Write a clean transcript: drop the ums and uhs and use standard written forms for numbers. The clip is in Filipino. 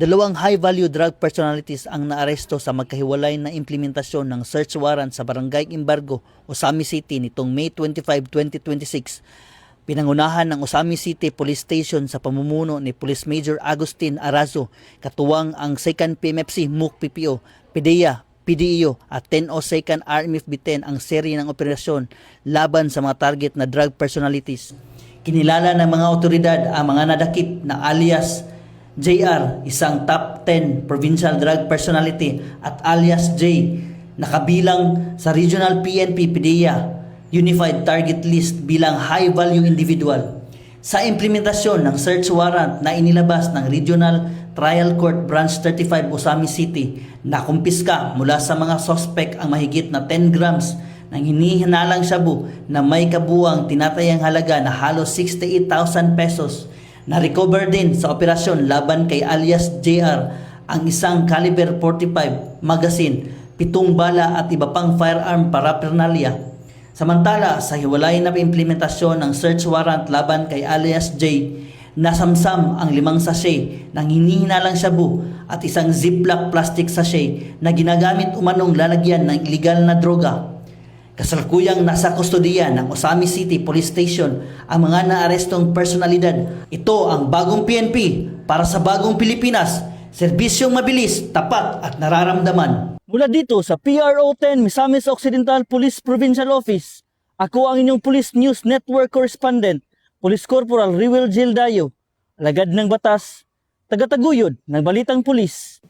Dalawang high-value drug personalities ang naaresto sa magkahiwalay na implementasyon ng search warrant sa Barangay Imbargo, Osami City nitong May 25, 2026. Pinangunahan ng Osami City Police Station sa pamumuno ni Police Major Agustin Arazo, katuwang ang 2nd PMFC MUK PPO, PDEA, PDEO at 1002nd RMFB-10 ang serye ng operasyon laban sa mga target na drug personalities. Kinilala ng mga otoridad ang mga nadakip na alias JR, isang top 10 provincial drug personality, at alias J, nakabilang sa Regional PNP PDEA Unified Target List bilang high-value individual. Sa implementasyon ng search warrant na inilabas ng Regional Trial Court Branch 35 Osami City, nakumpiska mula sa mga sospek ang mahigit na 10 grams ng hinihinalang shabu na may kabuang tinatayang halaga na halos 68,000 pesos. Na-recover din sa operasyon laban kay alias JR ang isang caliber 45 magazine, 7 bala at iba pang firearm paraphernalia. Samantala, sa hiwalay na implementasyon ng search warrant laban kay alias J, nasamsam ang 5 sachet ng hinihinalang shabu at isang ziplock plastic sachet na ginagamit umanong lalagyan ng illegal na droga. Kasalukuyang nasa kustodiya ng Osami City Police Station ang mga naarestong personalidad. Ito ang bagong PNP para sa bagong Pilipinas. Serbisyong mabilis, tapat at nararamdaman. Mula dito sa PRO 10 Misamis Occidental Police Provincial Office, ako ang inyong Police News Network Correspondent, Police Corporal Riwel Gildayo, alagad ng batas, tagataguyod ng Balitang Pulis.